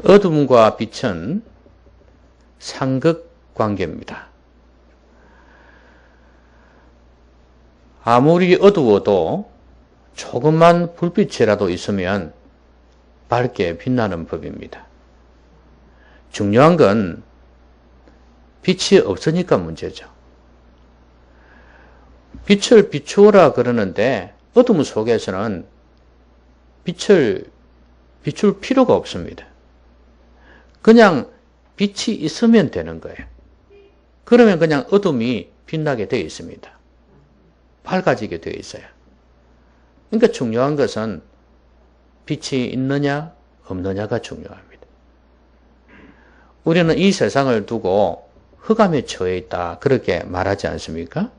어둠과 빛은 상극관계입니다. 아무리 어두워도 조금만 불빛이라도 있으면 밝게 빛나는 법입니다. 중요한 건 빛이 없으니까 문제죠. 빛을 비추어라 그러는데 어둠 속에서는 빛을 비출 필요가 없습니다. 그냥 빛이 있으면 되는 거예요. 그러면 그냥 어둠이 빛나게 되어 있습니다. 밝아지게 되어 있어요. 그러니까 중요한 것은 빛이 있느냐 없느냐가 중요합니다. 우리는 이 세상을 두고 흑암에 처해 있다 그렇게 말하지 않습니까?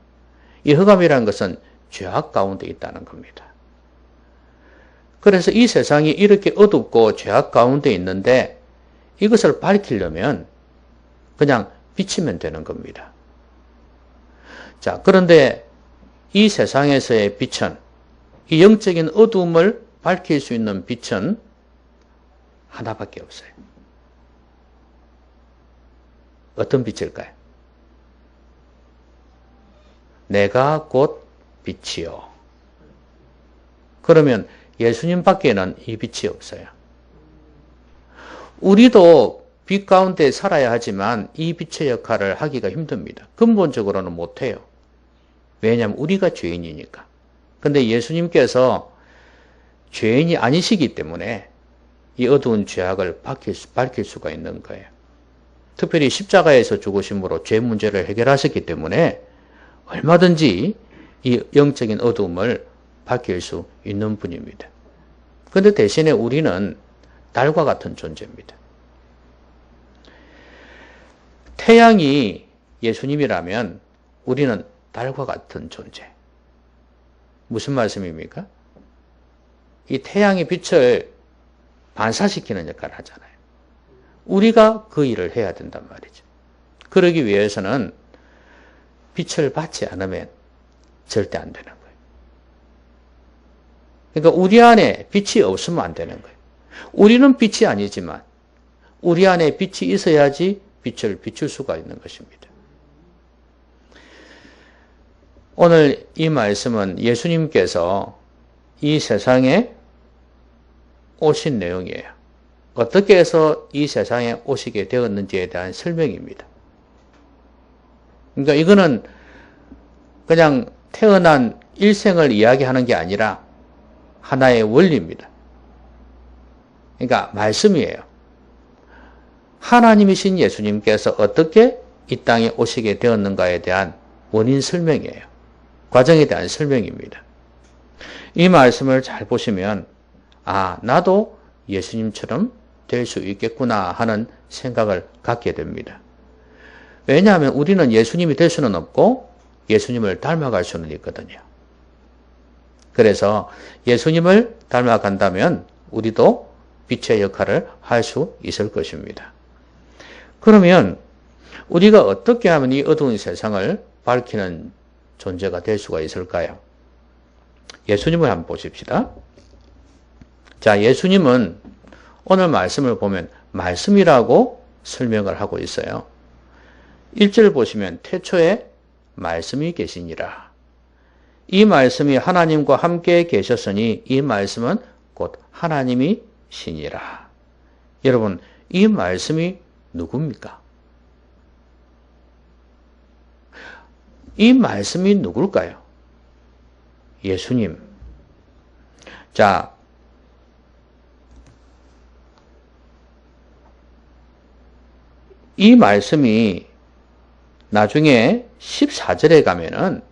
이 흑암이라는 것은 죄악 가운데 있다는 겁니다. 그래서 이 세상이 이렇게 어둡고 죄악 가운데 있는데 이것을 밝히려면 그냥 비치면 되는 겁니다. 자, 그런데 이 세상에서의 빛은, 이 영적인 어두움을 밝힐 수 있는 빛은 하나밖에 없어요. 어떤 빛일까요? 내가 곧 빛이요. 그러면 예수님 밖에는 이 빛이 없어요. 우리도 빛 가운데 살아야 하지만 이 빛의 역할을 하기가 힘듭니다. 근본적으로는 못해요. 왜냐하면 우리가 죄인이니까. 근데 예수님께서 죄인이 아니시기 때문에 이 어두운 죄악을 밝힐 수가 있는 거예요. 특별히 십자가에서 죽으심으로 죄 문제를 해결하셨기 때문에 얼마든지 이 영적인 어두움을 밝힐 수 있는 분입니다. 그런데 대신에 우리는 달과 같은 존재입니다. 태양이 예수님이라면 우리는 달과 같은 존재. 무슨 말씀입니까? 이 태양의 빛을 반사시키는 역할을 하잖아요. 우리가 그 일을 해야 된단 말이죠. 그러기 위해서는 빛을 받지 않으면 절대 안 되는 거예요. 그러니까 우리 안에 빛이 없으면 안 되는 거예요. 우리는 빛이 아니지만 우리 안에 빛이 있어야지 빛을 비출 수가 있는 것입니다. 오늘 이 말씀은 예수님께서 이 세상에 오신 내용이에요. 어떻게 해서 이 세상에 오시게 되었는지에 대한 설명입니다. 그러니까 이거는 그냥 태어난 일생을 이야기하는 게 아니라 하나의 원리입니다. 그러니까 말씀이에요. 하나님이신 예수님께서 어떻게 이 땅에 오시게 되었는가에 대한 원인 설명이에요. 과정에 대한 설명입니다. 이 말씀을 잘 보시면 아, 나도 예수님처럼 될 수 있겠구나 하는 생각을 갖게 됩니다. 왜냐하면 우리는 예수님이 될 수는 없고 예수님을 닮아갈 수는 있거든요. 그래서 예수님을 닮아간다면 우리도 빛의 역할을 할 수 있을 것입니다. 그러면 우리가 어떻게 하면 이 어두운 세상을 밝히는 존재가 될 수가 있을까요? 예수님을 한번 보십시다. 자, 예수님은 오늘 말씀을 보면 말씀이라고 설명을 하고 있어요. 1절 보시면 태초에 말씀이 계시니라. 이 말씀이 하나님과 함께 계셨으니 이 말씀은 곧 하나님이 신이라. 여러분, 이 말씀이 누굽니까? 이 말씀이 누굴까요? 예수님. 자, 이 말씀이 나중에 14절에 가면은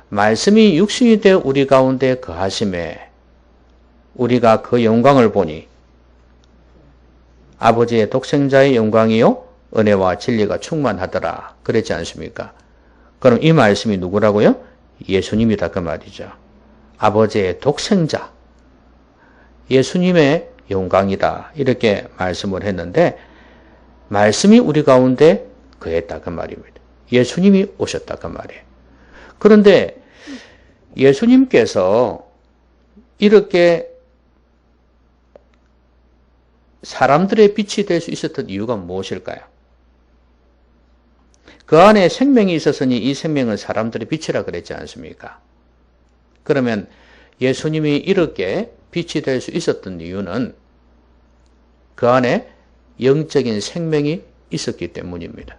말씀이 육신이 되어 우리 가운데 거하심에 우리가 그 영광을 보니 아버지의 독생자의 영광이요 은혜와 진리가 충만하더라. 그랬지 않습니까? 그럼 이 말씀이 누구라고요? 예수님이다 그 말이죠. 아버지의 독생자, 예수님의 영광이다 이렇게 말씀을 했는데 말씀이 우리 가운데 거했다 그 말입니다. 예수님이 오셨다 그 말이에요. 그런데 예수님께서 이렇게 사람들의 빛이 될 수 있었던 이유가 무엇일까요? 그 안에 생명이 있었으니 이 생명은 사람들의 빛이라 그랬지 않습니까? 그러면 예수님이 이렇게 빛이 될 수 있었던 이유는 그 안에 영적인 생명이 있었기 때문입니다.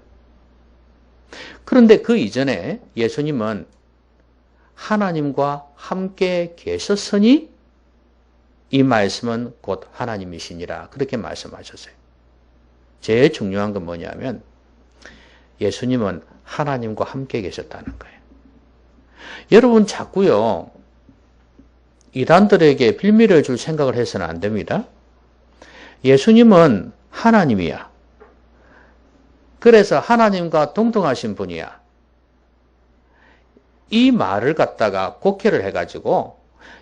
그런데 그 이전에 예수님은 하나님과 함께 계셨으니 이 말씀은 곧 하나님이시니라 그렇게 말씀하셨어요. 제일 중요한 건 뭐냐면 예수님은 하나님과 함께 계셨다는 거예요. 여러분 자꾸요 이단들에게 빌미를 줄 생각을 해서는 안 됩니다. 예수님은 하나님이야. 그래서 하나님과 동등하신 분이야. 이 말을 갖다가 곡해를 해가지고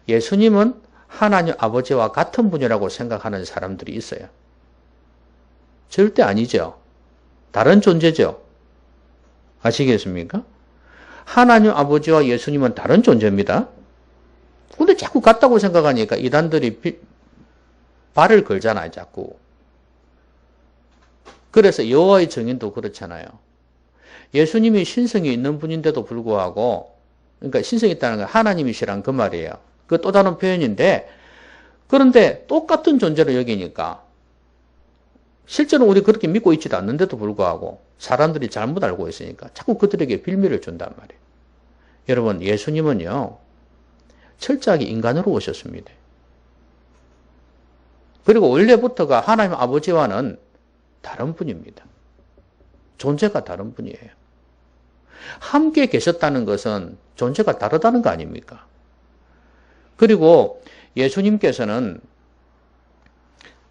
예수님은 하나님 아버지와 같은 분이라고 생각하는 사람들이 있어요. 절대 아니죠. 다른 존재죠. 아시겠습니까? 하나님 아버지와 예수님은 다른 존재입니다. 근데 자꾸 같다고 생각하니까 이단들이 발을 걸잖아요. 자꾸. 그래서 여호와의 증인도 그렇잖아요. 예수님이 신성이 있는 분인데도 불구하고 그러니까 신성이 있다는 건 하나님이시란 그 말이에요. 그 또 다른 표현인데 그런데 똑같은 존재로 여기니까 실제로 우리 그렇게 믿고 있지도 않는데도 불구하고 사람들이 잘못 알고 있으니까 자꾸 그들에게 빌미를 준단 말이에요. 여러분 예수님은요. 철저하게 인간으로 오셨습니다. 그리고 원래부터가 하나님 아버지와는 다른 분입니다. 존재가 다른 분이에요. 함께 계셨다는 것은 존재가 다르다는 거 아닙니까? 그리고 예수님께서는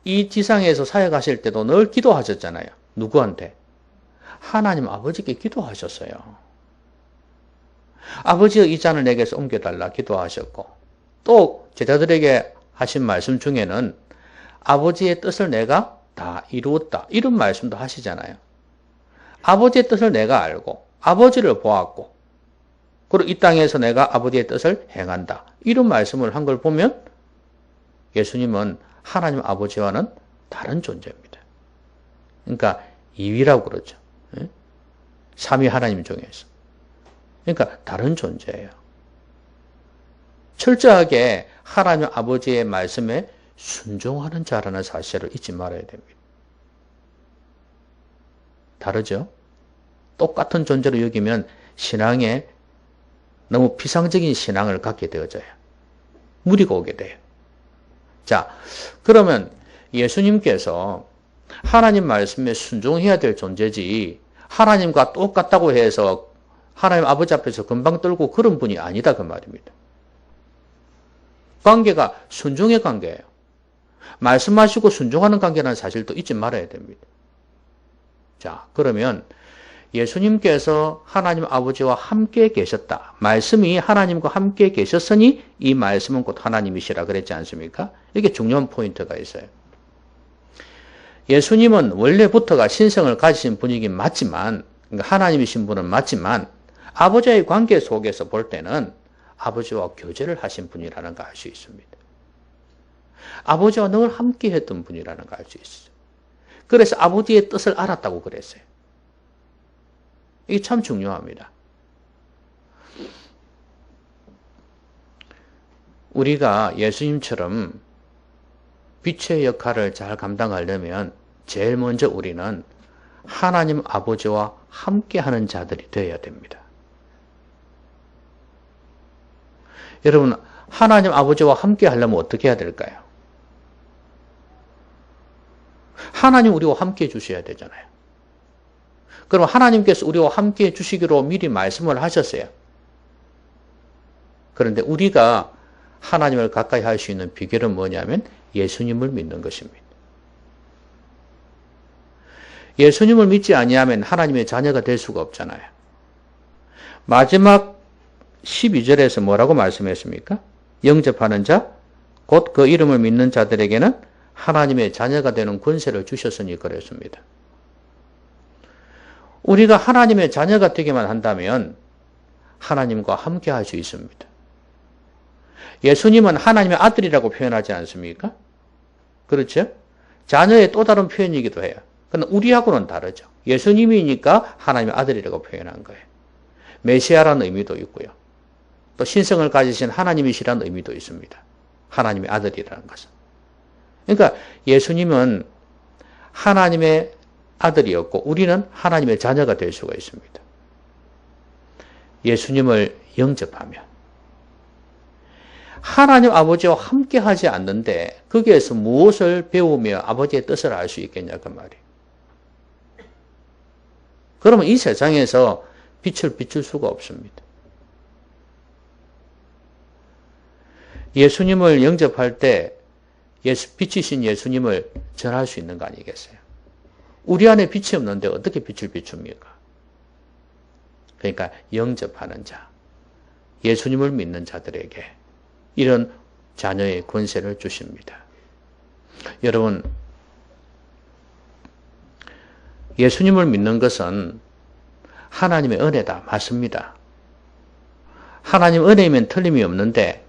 이 지상에서 사역하실 때도 늘 기도하셨잖아요. 누구한테? 하나님 아버지께 기도하셨어요. 아버지의 이 잔을 내게서 옮겨달라 기도하셨고 또 제자들에게 하신 말씀 중에는 아버지의 뜻을 내가 다 이루었다. 이런 말씀도 하시잖아요. 아버지의 뜻을 내가 알고 아버지를 보았고 그리고 이 땅에서 내가 아버지의 뜻을 행한다. 이런 말씀을 한 걸 보면 예수님은 하나님 아버지와는 다른 존재입니다. 그러니까 이위라고 그러죠. 삼위 하나님 중에서. 그러니까 다른 존재예요. 철저하게 하나님 아버지의 말씀에 순종하는 자라는 사실을 잊지 말아야 됩니다. 다르죠? 똑같은 존재로 여기면 신앙에 너무 피상적인 신앙을 갖게 되어져요. 무리가 오게 돼요. 자, 그러면 예수님께서 하나님 말씀에 순종해야 될 존재지 하나님과 똑같다고 해서 하나님 아버지 앞에서 금방 떨고 그런 분이 아니다 그 말입니다. 관계가 순종의 관계예요. 말씀하시고 순종하는 관계라는 사실도 잊지 말아야 됩니다. 자, 그러면 예수님께서 하나님 아버지와 함께 계셨다. 말씀이 하나님과 함께 계셨으니 이 말씀은 곧 하나님이시라 그랬지 않습니까? 이게 중요한 포인트가 있어요. 예수님은 원래부터가 신성을 가지신 분이긴 맞지만 그러니까 하나님이신 분은 맞지만 아버지와의 관계 속에서 볼 때는 아버지와 교제를 하신 분이라는 걸 알 수 있습니다. 아버지와 늘 함께 했던 분이라는 걸 알 수 있어요. 그래서 아버지의 뜻을 알았다고 그랬어요. 이게 참 중요합니다. 우리가 예수님처럼 빛의 역할을 잘 감당하려면 제일 먼저 우리는 하나님 아버지와 함께하는 자들이 되어야 됩니다. 여러분, 하나님 아버지와 함께 하려면 어떻게 해야 될까요? 하나님 우리와 함께 해주셔야 되잖아요. 그럼 하나님께서 우리와 함께 해주시기로 미리 말씀을 하셨어요. 그런데 우리가 하나님을 가까이 할 수 있는 비결은 뭐냐면 예수님을 믿는 것입니다. 예수님을 믿지 아니하면 하나님의 자녀가 될 수가 없잖아요. 마지막 12절에서 뭐라고 말씀했습니까? 영접하는 자, 곧 그 이름을 믿는 자들에게는 하나님의 자녀가 되는 권세를 주셨으니 그랬습니다. 우리가 하나님의 자녀가 되기만 한다면 하나님과 함께 할 수 있습니다. 예수님은 하나님의 아들이라고 표현하지 않습니까? 그렇죠? 자녀의 또 다른 표현이기도 해요. 그러나 우리하고는 다르죠. 예수님이니까 하나님의 아들이라고 표현한 거예요. 메시아라는 의미도 있고요. 또 신성을 가지신 하나님이시라는 의미도 있습니다. 하나님의 아들이라는 것은. 그러니까 예수님은 하나님의 아들이었고 우리는 하나님의 자녀가 될 수가 있습니다. 예수님을 영접하면 하나님 아버지와 함께 하지 않는데 거기에서 무엇을 배우며 아버지의 뜻을 알 수 있겠냐 그 말이에요. 그러면 이 세상에서 빛을 비출 수가 없습니다. 예수님을 영접할 때 빛이신 예수님을 전할 수 있는 거 아니겠어요? 우리 안에 빛이 없는데 어떻게 빛을 비춥니까? 그러니까 영접하는 자, 예수님을 믿는 자들에게 이런 자녀의 권세를 주십니다. 여러분, 예수님을 믿는 것은 하나님의 은혜다. 맞습니다. 하나님 은혜이면 틀림이 없는데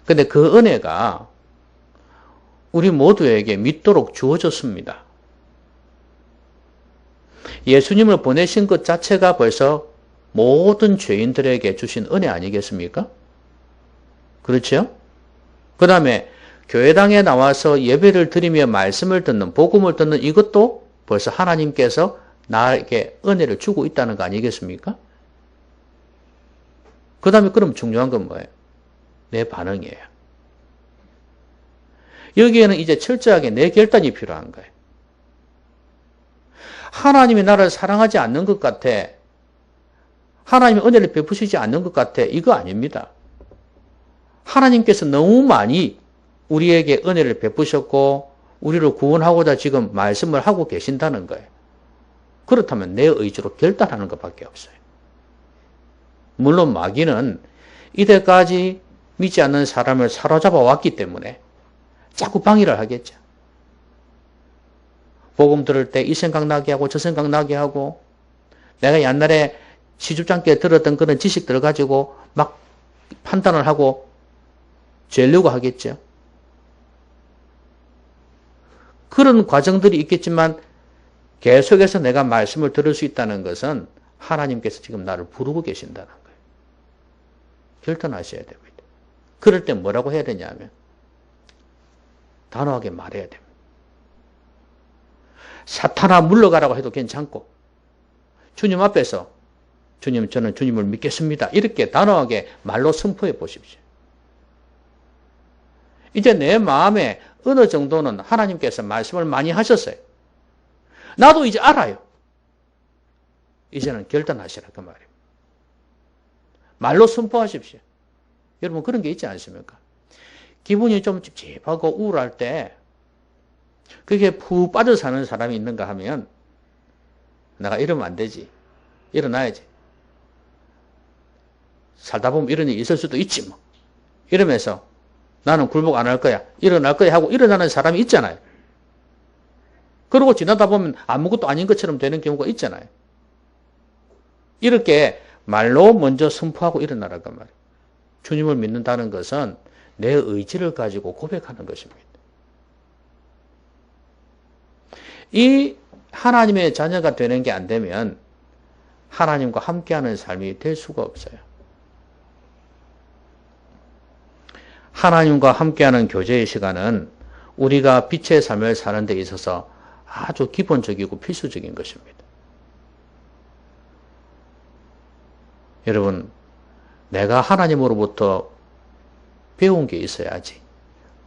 근데 그 은혜가 우리 모두에게 믿도록 주어졌습니다. 예수님을 보내신 것 자체가 벌써 모든 죄인들에게 주신 은혜 아니겠습니까? 그렇죠? 그 다음에 교회당에 나와서 예배를 드리며 말씀을 듣는, 복음을 듣는 이것도 벌써 하나님께서 나에게 은혜를 주고 있다는 거 아니겠습니까? 그 다음에 그럼 중요한 건 뭐예요? 내 반응이에요. 여기에는 이제 철저하게 내 결단이 필요한 거예요. 하나님이 나를 사랑하지 않는 것 같아. 하나님이 은혜를 베푸시지 않는 것 같아. 이거 아닙니다. 하나님께서 너무 많이 우리에게 은혜를 베푸셨고 우리를 구원하고자 지금 말씀을 하고 계신다는 거예요. 그렇다면 내 의지로 결단하는 것밖에 없어요. 물론 마귀는 이때까지 믿지 않는 사람을 사로잡아 왔기 때문에 자꾸 방해를 하겠죠. 복음 들을 때 이 생각 나게 하고 저 생각 나게 하고 내가 옛날에 시주장께 들었던 그런 지식들을 가지고 막 판단을 하고 죄려고 하겠죠. 그런 과정들이 있겠지만 계속해서 내가 말씀을 들을 수 있다는 것은 하나님께서 지금 나를 부르고 계신다는 거예요. 결단하셔야 됩니다. 그럴 때 뭐라고 해야 되냐면 단호하게 말해야 됩니다. 사탄아 물러가라고 해도 괜찮고 주님 앞에서 주님 저는 주님을 믿겠습니다. 이렇게 단호하게 말로 선포해 보십시오. 이제 내 마음에 어느 정도는 하나님께서 말씀을 많이 하셨어요. 나도 이제 알아요. 이제는 결단하시라 그 말이에요. 말로 선포하십시오. 여러분 그런 게 있지 않습니까? 기분이 좀 찝찝하고 우울할 때 그게 푹 빠져 사는 사람이 있는가 하면 내가 이러면 안 되지. 일어나야지. 살다 보면 이런 일이 있을 수도 있지 뭐. 이러면서 나는 굴복 안 할 거야. 일어날 거야 하고 일어나는 사람이 있잖아요. 그러고 지나다 보면 아무것도 아닌 것처럼 되는 경우가 있잖아요. 이렇게 말로 먼저 선포하고 일어나라고 말이에요. 주님을 믿는다는 것은 내 의지를 가지고 고백하는 것입니다. 이 하나님의 자녀가 되는 게 안 되면 하나님과 함께하는 삶이 될 수가 없어요. 하나님과 함께하는 교제의 시간은 우리가 빛의 삶을 사는 데 있어서 아주 기본적이고 필수적인 것입니다. 여러분, 내가 하나님으로부터 배운 게 있어야지,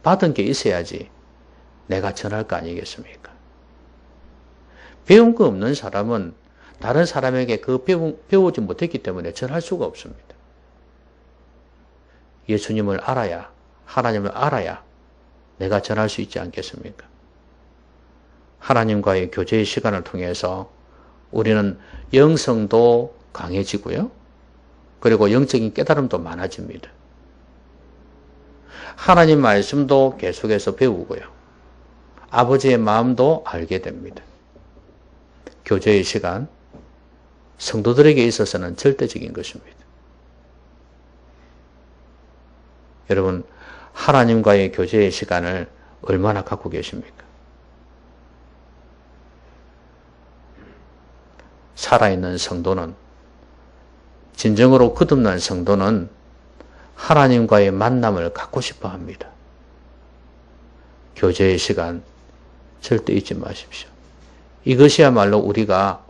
받은 게 있어야지 내가 전할 거 아니겠습니까? 배운 거 없는 사람은 다른 사람에게 그 배우지 못했기 때문에 전할 수가 없습니다. 예수님을 알아야, 하나님을 알아야 내가 전할 수 있지 않겠습니까? 하나님과의 교제의 시간을 통해서 우리는 영성도 강해지고요. 그리고 영적인 깨달음도 많아집니다. 하나님 말씀도 계속해서 배우고요. 아버지의 마음도 알게 됩니다. 교제의 시간, 성도들에게 있어서는 절대적인 것입니다. 여러분, 하나님과의 교제의 시간을 얼마나 갖고 계십니까? 살아있는 성도는, 진정으로 거듭난 성도는 하나님과의 만남을 갖고 싶어 합니다. 교제의 시간 절대 잊지 마십시오. 이것이야말로 우리가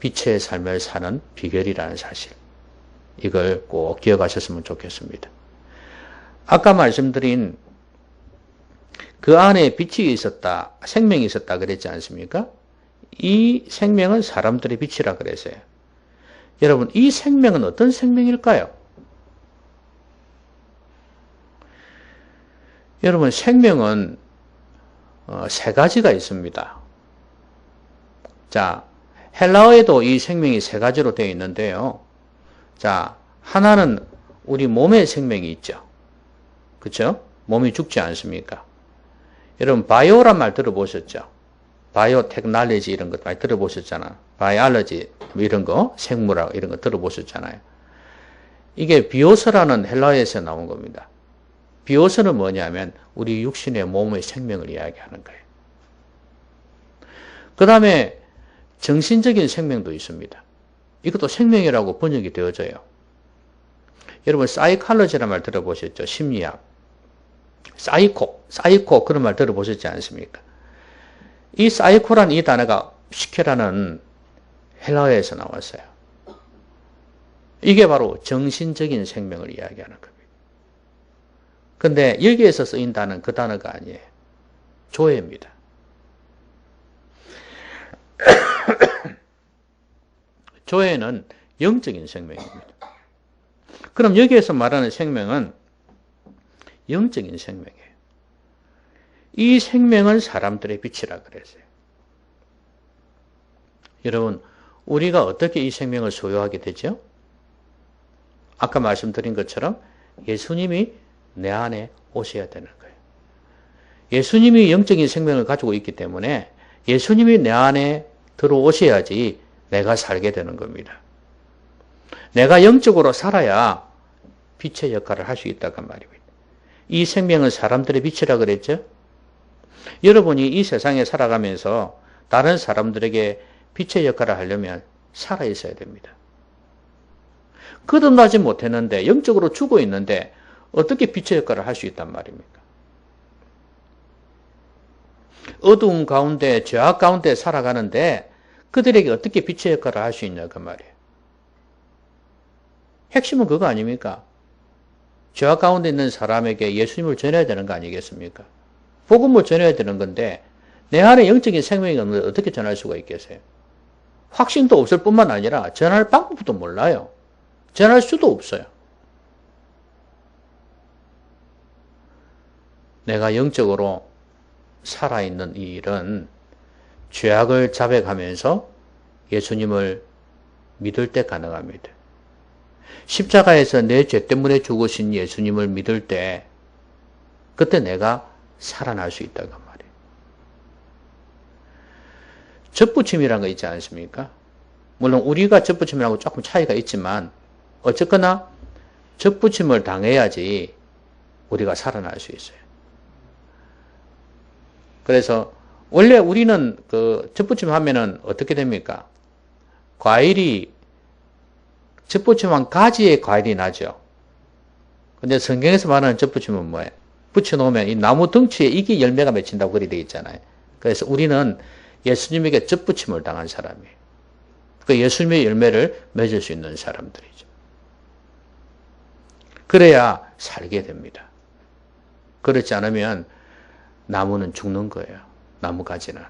빛의 삶을 사는 비결이라는 사실. 이걸 꼭 기억하셨으면 좋겠습니다. 아까 말씀드린 그 안에 빛이 있었다, 생명이 있었다 그랬지 않습니까? 이 생명은 사람들의 빛이라 그랬어요. 여러분, 이 생명은 어떤 생명일까요? 여러분, 생명은 세 가지가 있습니다. 자, 헬라어에도 이 생명이 세 가지로 되어 있는데요. 자, 하나는 우리 몸의 생명이 있죠. 그렇죠? 몸이 죽지 않습니까? 여러분, 바이오란 말 들어보셨죠? 바이오테크놀로지 이런 것 많이 들어보셨잖아. 바이올로지 이런 거, 생물학 이런 거 들어보셨잖아요. 이게 비오스라는 헬라어에서 나온 겁니다. 비오스는 뭐냐면 우리 육신의 몸의 생명을 이야기하는 거예요. 그 다음에 정신적인 생명도 있습니다. 이것도 생명이라고 번역이 되어져요. 여러분, 사이콜로지라는 말 들어보셨죠? 심리학. 사이코 그런 말 들어보셨지 않습니까? 이 사이코란 이 단어가 시케라는 헬라어에서 나왔어요. 이게 바로 정신적인 생명을 이야기하는 겁니다. 근데 여기에서 쓰인 단어는 그 단어가 아니에요. 조회입니다. 조회는 영적인 생명입니다. 그럼 여기에서 말하는 생명은 영적인 생명이에요. 이 생명은 사람들의 빛이라 그랬어요. 여러분, 우리가 어떻게 이 생명을 소유하게 되죠? 아까 말씀드린 것처럼 예수님이 내 안에 오셔야 되는 거예요. 예수님이 영적인 생명을 가지고 있기 때문에 예수님이 내 안에 들어오셔야지 내가 살게 되는 겁니다. 내가 영적으로 살아야 빛의 역할을 할 수 있다고 말입니다. 이 생명은 사람들의 빛이라 그랬죠? 여러분이 이 세상에 살아가면서 다른 사람들에게 빛의 역할을 하려면 살아있어야 됩니다. 거듭나지 못했는데 영적으로 죽어 있는데 어떻게 빛의 역할을 할 수 있단 말입니까? 어두움 가운데 죄악 가운데 살아가는데 그들에게 어떻게 빛의 역할을 할 수 있냐 그 말이에요. 핵심은 그거 아닙니까? 죄악 가운데 있는 사람에게 예수님을 전해야 되는 거 아니겠습니까? 복음을 전해야 되는 건데 내 안에 영적인 생명이 없는데 어떻게 전할 수가 있겠어요? 확신도 없을 뿐만 아니라 전할 방법도 몰라요. 전할 수도 없어요. 내가 영적으로 살아있는 이 일은 죄악을 자백하면서 예수님을 믿을 때 가능합니다. 십자가에서 내 죄 때문에 죽으신 예수님을 믿을 때 그때 내가 살아날 수 있다고 말이에요. 접붙임이라는 거 있지 않습니까? 물론 우리가 접붙임이라고 조금 차이가 있지만 어쨌거나 접붙임을 당해야지 우리가 살아날 수 있어요. 그래서 원래 우리는 그 접붙임 하면은 어떻게 됩니까? 과일이 접붙임한 가지에 과일이 나죠. 근데 성경에서 말하는 접붙임은 뭐예요? 붙여놓으면 이 나무 덩치에 이게 열매가 맺힌다고 그리 되어 있잖아요. 그래서 우리는 예수님에게 접붙임을 당한 사람이에요. 그 예수님의 열매를 맺을 수 있는 사람들이죠. 그래야 살게 됩니다. 그렇지 않으면 나무는 죽는 거예요. 나무가지는.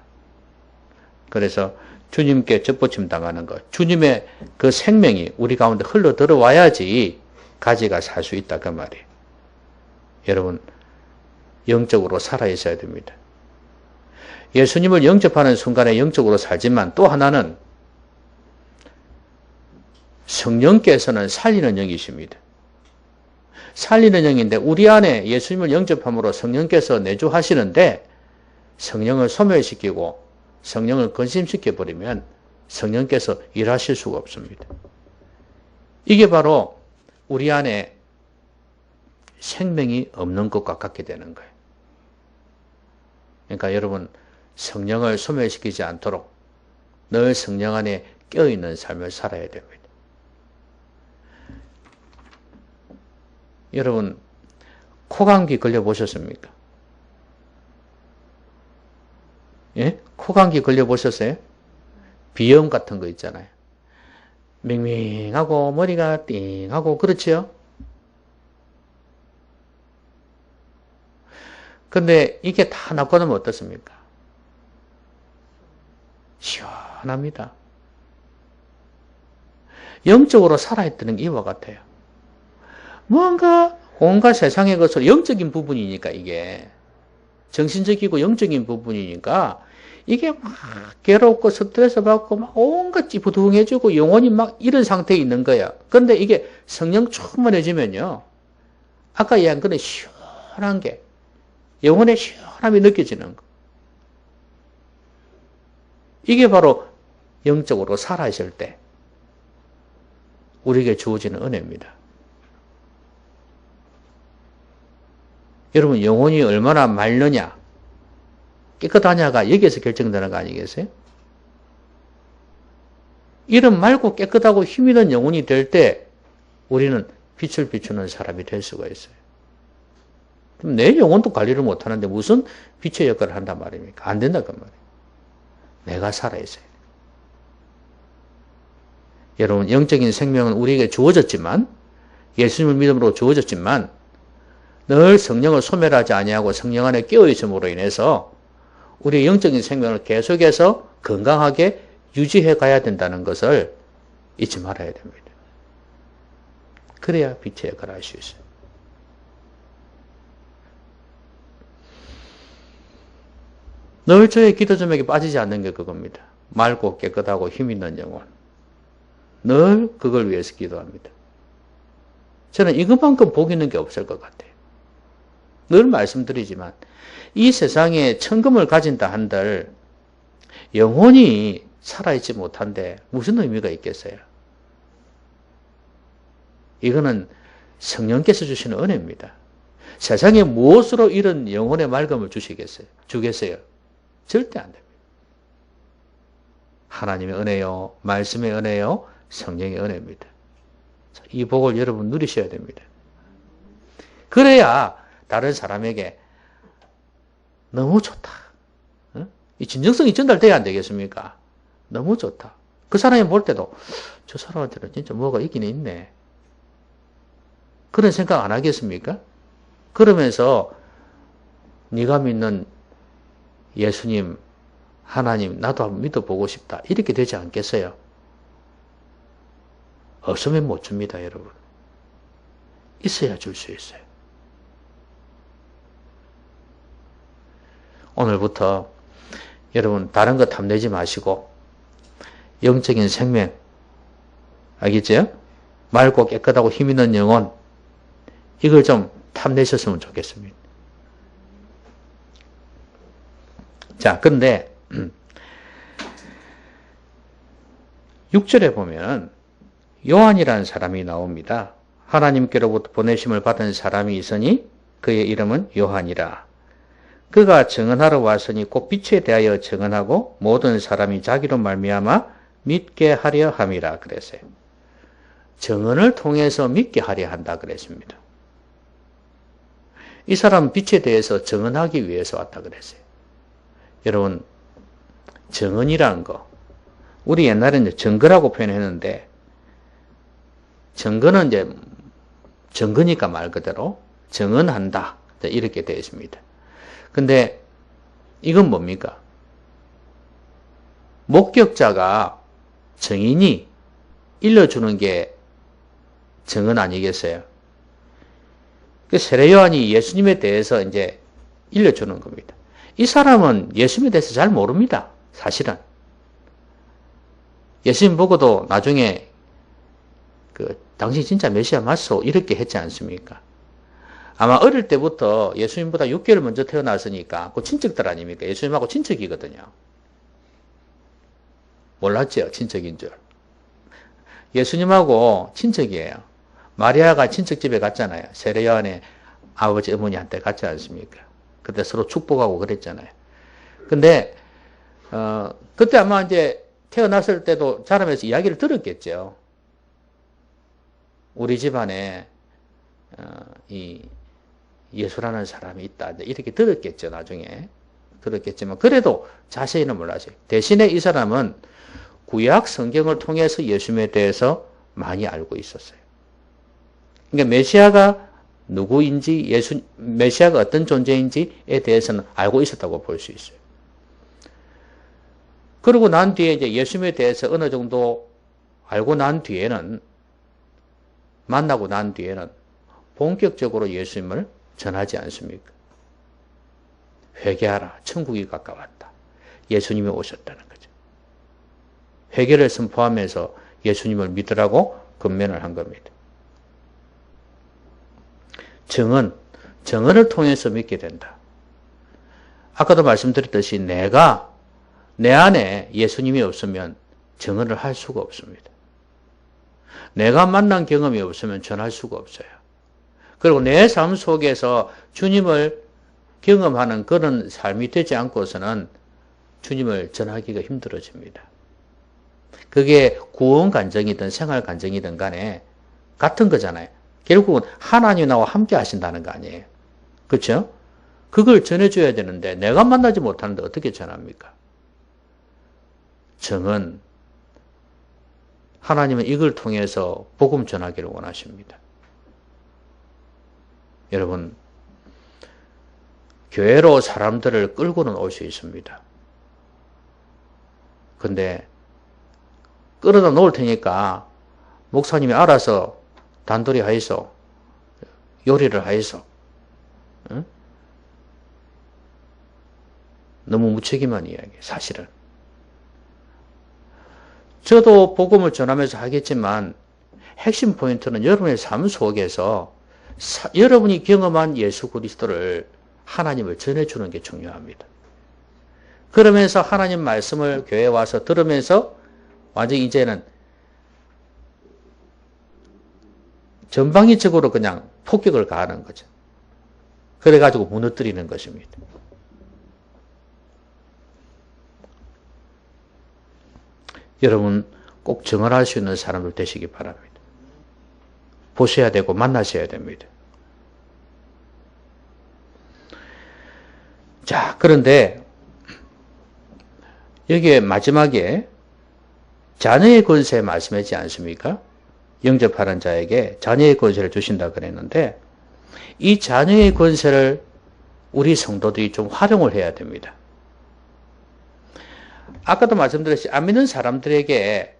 그래서 주님께 접붙임 당하는 것, 주님의 그 생명이 우리 가운데 흘러 들어와야지 가지가 살 수 있다 그 말이에요. 여러분, 영적으로 살아 있어야 됩니다. 예수님을 영접하는 순간에 영적으로 살지만 또 하나는 성령께서는 살리는 영이십니다. 살리는 영인데 우리 안에 예수님을 영접함으로 성령께서 내주하시는데 성령을 소멸시키고 성령을 근심시켜버리면 성령께서 일하실 수가 없습니다. 이게 바로 우리 안에 생명이 없는 것과 같게 되는 거예요. 그러니까 여러분 성령을 소멸시키지 않도록 늘 성령 안에 깨어있는 삶을 살아야 됩니다. 여러분, 코감기 걸려보셨습니까? 예? 코감기 걸려보셨어요? 비염 같은 거 있잖아요. 맹맹하고 머리가 띵하고 그렇지요? 근데 이게 다 낫고 나면 어떻습니까? 시원합니다. 영적으로 살아있다는 게 이와 같아요. 뭔가 온갖 세상의 것으로 영적인 부분이니까 이게 정신적이고 영적인 부분이니까 이게 막 괴롭고 스트레스 받고 막 온갖 찌부둥해지고 영혼이 막 이런 상태에 있는 거야. 그런데 이게 성령 충만해지면요. 아까 얘기한 그런 시원한 게 영혼의 시원함이 느껴지는 거. 이게 바로 영적으로 살아있을 때 우리에게 주어지는 은혜입니다. 여러분 영혼이 얼마나 맑느냐 깨끗하냐가 여기에서 결정되는 거 아니겠어요? 이런 맑고 깨끗하고 힘있는 영혼이 될 때 우리는 빛을 비추는 사람이 될 수가 있어요. 그럼 내 영혼도 관리를 못하는데 무슨 빛의 역할을 한단 말입니까? 안 된다 그 말이에요. 내가 살아있어요. 여러분 영적인 생명은 우리에게 주어졌지만 예수님을 믿음으로 주어졌지만 늘 성령을 소멸하지 아니하고 성령 안에 깨어있음으로 인해서 우리의 영적인 생명을 계속해서 건강하게 유지해 가야 된다는 것을 잊지 말아야 됩니다. 그래야 빛의 역할을 할 수 있어요. 늘 저의 기도 제목에 빠지지 않는 게 그겁니다. 맑고 깨끗하고 힘있는 영혼. 늘 그걸 위해서 기도합니다. 저는 이것만큼 복 있는 게 없을 것 같아요. 늘 말씀드리지만 이 세상에 천금을 가진다 한들 영혼이 살아있지 못한데 무슨 의미가 있겠어요? 이거는 성령께서 주시는 은혜입니다. 세상에 무엇으로 이런 영혼의 맑음을 주겠어요? 절대 안 됩니다. 하나님의 은혜요, 말씀의 은혜요, 성령의 은혜입니다. 이 복을 여러분 누리셔야 됩니다. 그래야 다른 사람에게 너무 좋다. 이 진정성이 전달돼야 안 되겠습니까? 너무 좋다. 그 사람이 볼 때도 저 사람한테는 진짜 뭐가 있긴 있네. 그런 생각 안 하겠습니까? 그러면서 네가 믿는 예수님, 하나님 나도 한번 믿어보고 싶다. 이렇게 되지 않겠어요? 없으면 못 줍니다, 여러분. 있어야 줄 수 있어요. 오늘부터 여러분 다른 거 탐내지 마시고 영적인 생명, 알겠죠? 맑고 깨끗하고 힘있는 영혼, 이걸 좀 탐내셨으면 좋겠습니다. 자, 그런데 6절에 보면 요한이라는 사람이 나옵니다. 하나님께로부터 보내심을 받은 사람이 있으니 그의 이름은 요한이라. 그가 증언하러 왔으니 곧 빛에 대하여 증언하고 모든 사람이 자기로 말미암아 믿게 하려 함이라 그랬어요. 증언을 통해서 믿게 하려 한다 그랬습니다. 이 사람은 빛에 대해서 증언하기 위해서 왔다 그랬어요. 여러분, 증언이라는 거, 우리 옛날에는 증거라고 표현했는데, 증거는 이제 증거니까 말 그대로 증언한다 이렇게 되어 있습니다. 근데 이건 뭡니까? 목격자가 증인이 일러주는 게 증언 아니겠어요? 그 세례 요한이 예수님에 대해서 이제 일러주는 겁니다. 이 사람은 예수님에 대해서 잘 모릅니다. 사실은. 예수님 보고도 나중에 당신 진짜 메시아 맞소? 이렇게 했지 않습니까? 아마 어릴 때부터 예수님보다 6개월 먼저 태어났으니까 그 친척들 아닙니까? 예수님하고 친척이거든요. 몰랐죠? 친척인 줄. 예수님하고 친척이에요. 마리아가 친척 집에 갔잖아요. 세례 요한의 아버지 어머니한테 갔지 않습니까? 그때 서로 축복하고 그랬잖아요. 근데 그때 아마 이제 태어났을 때도 자라면서 이야기를 들었겠죠. 우리 집안에 이 예수라는 사람이 있다. 이렇게 들었겠죠. 나중에. 들었겠지만 그래도 자세히는 몰랐어요. 대신에 이 사람은 구약 성경을 통해서 예수님에 대해서 많이 알고 있었어요. 그러니까 메시아가 누구인지, 메시아가 어떤 존재인지에 대해서는 알고 있었다고 볼 수 있어요. 그러고 난 뒤에 이제 예수님에 대해서 어느 정도 알고 난 뒤에는, 만나고 난 뒤에는 본격적으로 예수님을 전하지 않습니까? 회개하라. 천국이 가까웠다. 예수님이 오셨다는 거죠. 회개를 선포하면서 예수님을 믿으라고 권면을 한 겁니다. 정언을 통해서 믿게 된다. 아까도 말씀드렸듯이 내가 내 안에 예수님이 없으면 정언을 할 수가 없습니다. 내가 만난 경험이 없으면 전할 수가 없어요. 그리고 내 삶 속에서 주님을 경험하는 그런 삶이 되지 않고서는 주님을 전하기가 힘들어집니다. 그게 구원 간증이든 생활 간증이든 간에 같은 거잖아요. 결국은 하나님 나와 함께 하신다는 거 아니에요. 그렇죠? 그걸 전해줘야 되는데 내가 만나지 못하는데 어떻게 전합니까? 정은 하나님은 이걸 통해서 복음 전하기를 원하십니다. 여러분, 교회로 사람들을 끌고는 올 수 있습니다. 근데 끌어다 놓을 테니까 목사님이 알아서 단돌이 하이소, 요리를 하이소. 응? 너무 무책임한 이야기, 사실은. 저도 복음을 전하면서 하겠지만 핵심 포인트는 여러분의 삶 속에서 여러분이 경험한 예수 그리스도를, 하나님을 전해주는 게 중요합니다. 그러면서 하나님 말씀을 교회에 와서 들으면서 완전히 이제는 전방위적으로 그냥 폭격을 가하는 거죠. 그래가지고 무너뜨리는 것입니다. 여러분 꼭 정언할 수 있는 사람들 되시기 바랍니다. 보셔야 되고 만나셔야 됩니다. 자, 그런데 여기에 마지막에 자녀의 권세 말씀하지 않습니까? 영접하는 자에게 자녀의 권세를 주신다 그랬는데 이 자녀의 권세를 우리 성도들이 좀 활용을 해야 됩니다. 아까도 말씀드렸듯이 안 믿는 사람들에게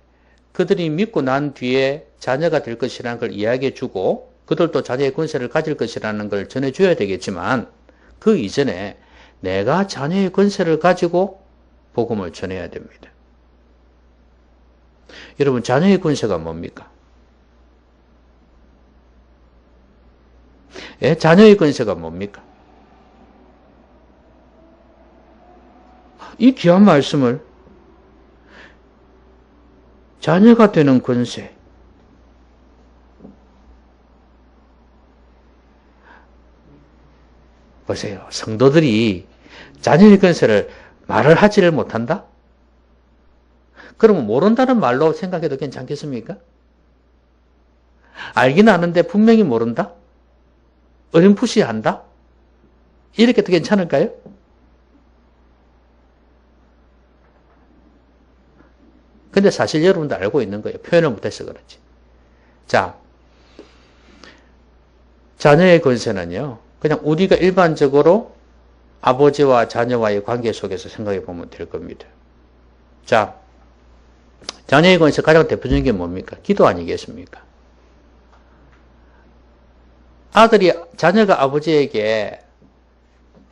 그들이 믿고 난 뒤에 자녀가 될 것이라는 걸 이야기해 주고 그들도 자녀의 권세를 가질 것이라는 걸 전해줘야 되겠지만 그 이전에 내가 자녀의 권세를 가지고 복음을 전해야 됩니다. 여러분, 자녀의 권세가 뭡니까? 예? 자녀의 권세가 뭡니까? 이 귀한 말씀을 자녀가 되는 권세, 보세요. 성도들이 자녀의 권세를 말을 하지를 못한다? 그러면 모른다는 말로 생각해도 괜찮겠습니까? 알긴 아는데 분명히 모른다? 어렴풋이 한다? 이렇게 도 괜찮을까요? 근데 사실 여러분도 알고 있는 거예요. 표현을 못해서 그렇지. 자, 자녀의 권세는요, 그냥 우리가 일반적으로 아버지와 자녀와의 관계 속에서 생각해 보면 될 겁니다. 자, 자녀의 권세 가장 대표적인 게 뭡니까? 기도 아니겠습니까? 자녀가 아버지에게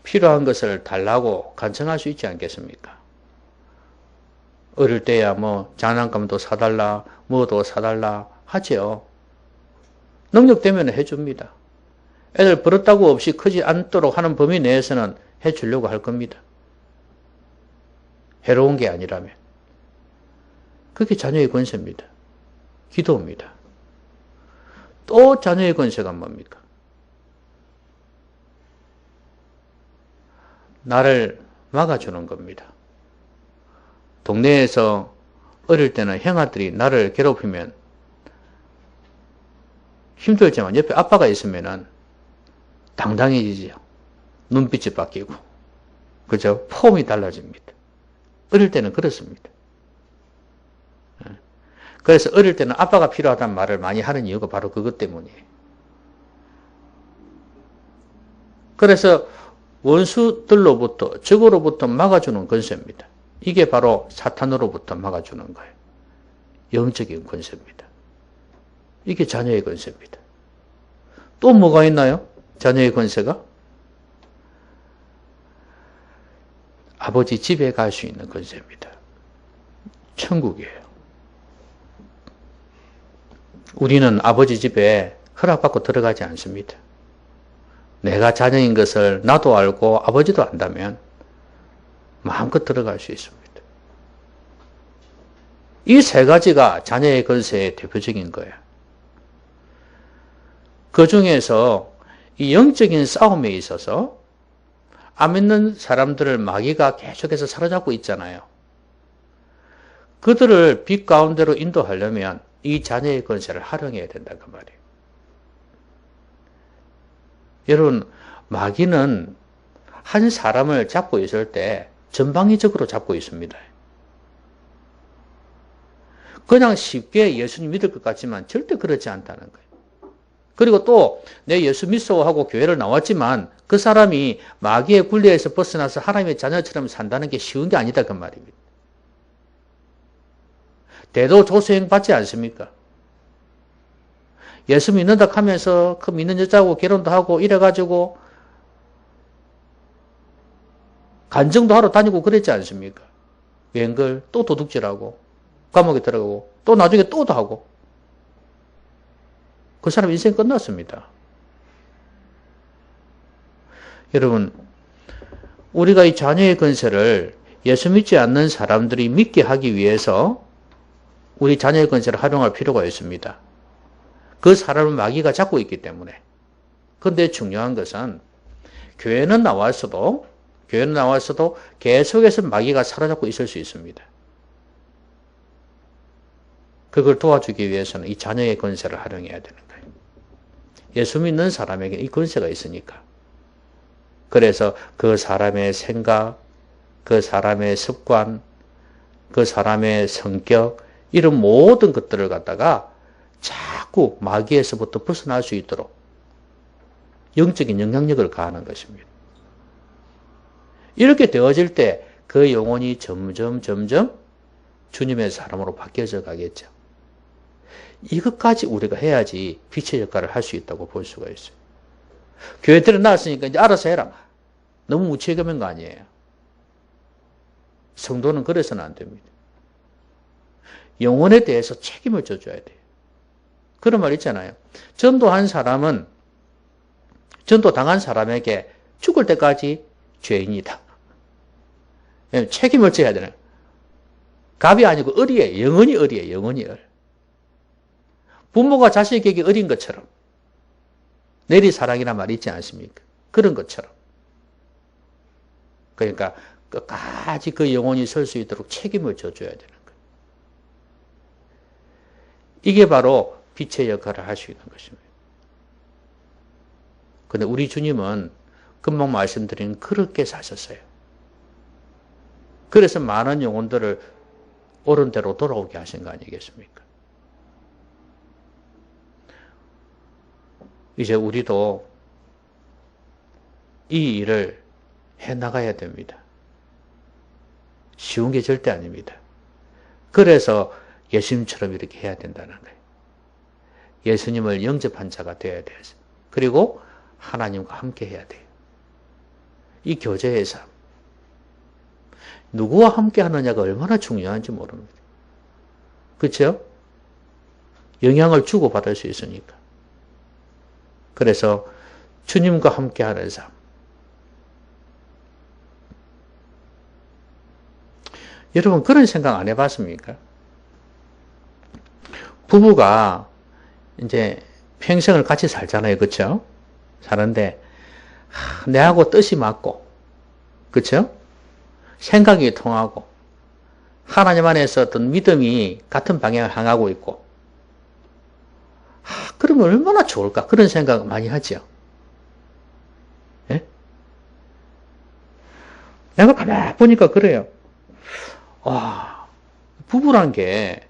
필요한 것을 달라고 간청할 수 있지 않겠습니까? 어릴 때야 장난감도 사달라, 뭐도 사달라 하죠. 능력되면 해줍니다. 애들 버릇다고 없이 크지 않도록 하는 범위 내에서는 해주려고 할 겁니다. 해로운 게 아니라면. 그게 자녀의 권세입니다. 기도입니다. 또 자녀의 권세가 뭡니까? 나를 막아주는 겁니다. 동네에서 어릴 때는 형아들이 나를 괴롭히면 힘들지만 옆에 아빠가 있으면은 당당해지죠. 눈빛이 바뀌고. 그죠? 폼이 달라집니다. 어릴 때는 그렇습니다. 그래서 어릴 때는 아빠가 필요하다는 말을 많이 하는 이유가 바로 그것 때문이에요. 그래서 원수들로부터, 적으로부터 막아주는 권세입니다. 이게 바로 사탄으로부터 막아주는 거예요. 영적인 권세입니다. 이게 자녀의 권세입니다. 또 뭐가 있나요? 자녀의 권세가? 아버지 집에 갈 수 있는 권세입니다. 천국이에요. 우리는 아버지 집에 허락받고 들어가지 않습니다. 내가 자녀인 것을 나도 알고 아버지도 안다면 마음껏 들어갈 수 있습니다. 이 세 가지가 자녀의 권세의 대표적인 거예요. 그 중에서 이 영적인 싸움에 있어서 안 믿는 사람들을 마귀가 계속해서 사로잡고 있잖아요. 그들을 빛 가운데로 인도하려면 이 자녀의 권세를 활용해야 된다 그 말이에요. 여러분, 마귀는 한 사람을 잡고 있을 때 전방위적으로 잡고 있습니다. 그냥 쉽게 예수님 믿을 것 같지만 절대 그렇지 않다는 거예요. 그리고 또 내 예수 믿소 하고 교회를 나왔지만 그 사람이 마귀의 굴레에서 벗어나서 하나님의 자녀처럼 산다는 게 쉬운 게 아니다 그 말입니다. 대도조수행 받지 않습니까? 예수 믿는다 하면서 그 믿는 여자하고 결혼도 하고 이래가지고 간증도 하러 다니고 그랬지 않습니까? 웬걸 또 도둑질하고 감옥에 들어가고 또 나중에 또도 하고 그 사람 인생 끝났습니다. 여러분, 우리가 이 자녀의 권세를 예수 믿지 않는 사람들이 믿게 하기 위해서 우리 자녀의 권세를 활용할 필요가 있습니다. 그 사람을 마귀가 잡고 있기 때문에. 그런데 중요한 것은 교회는 나왔어도 계속해서 마귀가 사로잡고 있을 수 있습니다. 그걸 도와주기 위해서는 이 자녀의 권세를 활용해야 되는 거예요. 예수 믿는 사람에게 이 권세가 있으니까. 그래서 그 사람의 생각, 그 사람의 습관, 그 사람의 성격, 이런 모든 것들을 갖다가 자꾸 마귀에서부터 벗어날 수 있도록 영적인 영향력을 가하는 것입니다. 이렇게 되어질 때 그 영혼이 점점 주님의 사람으로 바뀌어져 가겠죠. 이것까지 우리가 해야지 빛의 역할을 할 수 있다고 볼 수가 있어요. 교회 들어놨으니까 이제 알아서 해라. 너무 무책임한 거 아니에요. 성도는 그래서는 안 됩니다. 영혼에 대해서 책임을 져줘야 돼요. 그런 말 있잖아요. 전도당한 사람에게 죽을 때까지 죄인이다. 책임을 져야 되는. 갑이 아니고 을이에요. 영원히 을이에요. 영원히 을. 부모가 자식에게 을인 것처럼. 내리사랑이란 말이 있지 않습니까? 그런 것처럼. 그러니까 끝까지 그 영혼이 설 수 있도록 책임을 져줘야 되는 거예요. 이게 바로 빛의 역할을 할 수 있는 것입니다. 그런데 우리 주님은 금방 말씀드린 그렇게 사셨어요. 그래서 많은 영혼들을 옳은 대로 돌아오게 하신 거 아니겠습니까? 이제 우리도 이 일을 해나가야 됩니다. 쉬운 게 절대 아닙니다. 그래서 예수님처럼 이렇게 해야 된다는 거예요. 예수님을 영접한 자가 되어야 돼요. 그리고 하나님과 함께 해야 돼요. 이 교제의 삶. 누구와 함께 하느냐가 얼마나 중요한지 모릅니다. 그렇죠? 영향을 주고받을 수 있으니까. 그래서 주님과 함께 하는 삶. 여러분 그런 생각 안 해봤습니까? 부부가 이제 평생을 같이 살잖아요. 그렇죠? 사는데 내하고 뜻이 맞고 그렇죠? 생각이 통하고 하나님 안에서 어떤 믿음이 같은 방향을 향하고 있고, 그러면 얼마나 좋을까? 그런 생각 많이 하죠. 예? 내가 가만히 보니까 그래요. 와, 부부란 게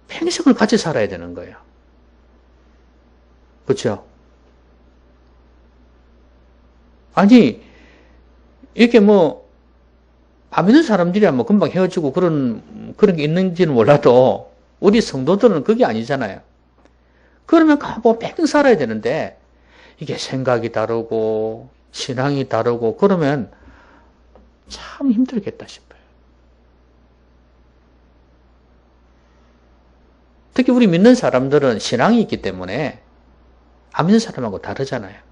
평생을 같이 살아야 되는 거예요. 그렇죠? 아니, 이렇게 안 믿는 사람들이야 금방 헤어지고 그런 게 있는지는 몰라도, 우리 성도들은 그게 아니잖아요. 그러면 평생 살아야 되는데, 이게 생각이 다르고, 신앙이 다르고, 그러면 참 힘들겠다 싶어요. 특히 우리 믿는 사람들은 신앙이 있기 때문에, 안 믿는 사람하고 다르잖아요.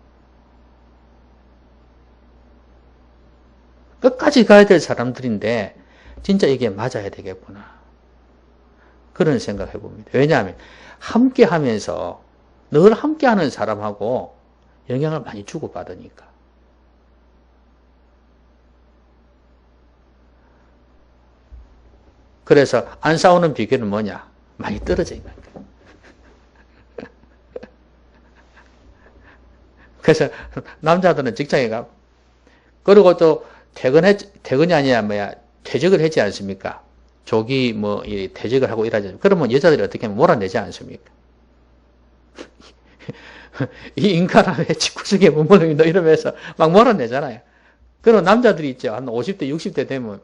끝까지 가야 될 사람들인데 진짜 이게 맞아야 되겠구나. 그런 생각 해봅니다. 왜냐하면 함께 하면서 늘 함께하는 사람하고 영향을 많이 주고받으니까. 그래서 안 싸우는 비결은 뭐냐? 많이 떨어져 있는 거예요. 그래서 남자들은 직장에 가, 그리고 또 퇴근이 아니라 퇴직을 하지 않습니까? 조기 퇴직을 하고 일하지. 그러면 여자들이 어떻게 하면 몰아내지 않습니까? 이 인간아 왜 집구석에 머물러 있노 이러면서 막 몰아내잖아요. 그런 남자들이 있죠. 한 50대, 60대 되면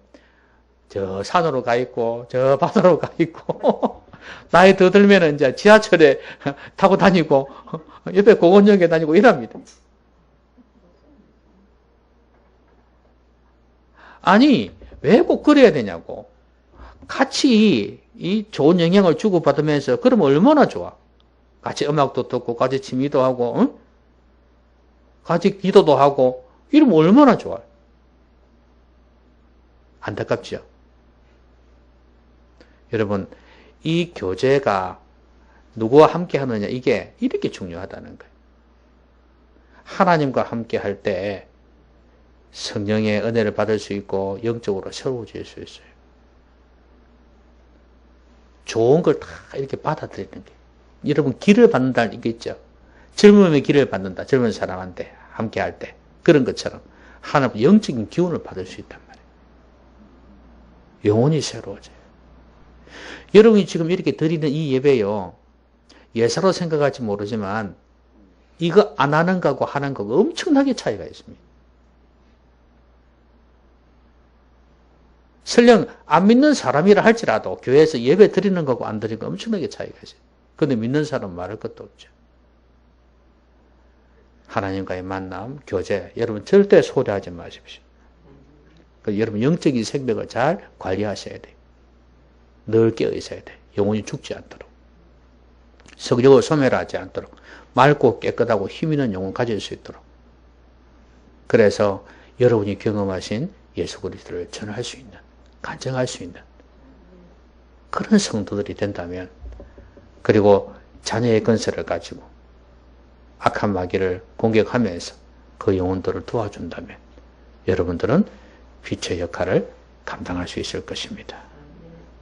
저 산으로 가 있고 저 바다로 가 있고 나이 더 들면은 이제 지하철에 타고 다니고 옆에 공원역에 다니고 이랍니다. 아니, 왜 꼭 그래야 되냐고. 같이 이 좋은 영향을 주고받으면서 그러면 얼마나 좋아. 같이 음악도 듣고 같이 취미도 하고 응? 같이 기도도 하고 이러면 얼마나 좋아. 안타깝죠. 여러분, 이 교제가 누구와 함께 하느냐 이게 이렇게 중요하다는 거예요. 하나님과 함께 할 때 성령의 은혜를 받을 수 있고 영적으로 새로워질 수 있어요. 좋은 걸 다 이렇게 받아들이는 게. 여러분 기를 받는다는 게 있죠. 젊음의 기를 받는다. 젊은 사람한테 함께 할 때. 그런 것처럼 하나님 영적인 기운을 받을 수 있단 말이에요. 영혼이 새로워져요. 여러분이 지금 이렇게 드리는 이 예배요. 예사로 생각할지 모르지만 이거 안 하는 거하고 하는 거가 엄청나게 차이가 있습니다. 설령 안 믿는 사람이라 할지라도 교회에서 예배 드리는 거고 안 드리는 거 엄청나게 차이가 있어요. 그런데 믿는 사람은 말할 것도 없죠. 하나님과의 만남, 교제, 여러분 절대 소홀하지 마십시오. 여러분 영적인 생명을 잘 관리하셔야 돼요. 늘 깨어 있어야 돼요. 영혼이 죽지 않도록. 성령을 소멸하지 않도록. 맑고 깨끗하고 힘있는 영혼 가질 수 있도록. 그래서 여러분이 경험하신 예수 그리스도를 전할 수 있는, 간증할 수 있는 그런 성도들이 된다면, 그리고 자녀의 건설을 가지고 악한 마귀를 공격하면서 그 영혼들을 도와준다면 여러분들은 빛의 역할을 감당할 수 있을 것입니다.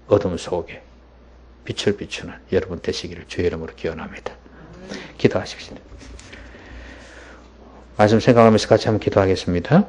어둠 속에 빛을 비추는 여러분 되시기를 주의 이름으로 기원합니다. 기도하십시오. 말씀 생각하면서 같이 한번 기도하겠습니다.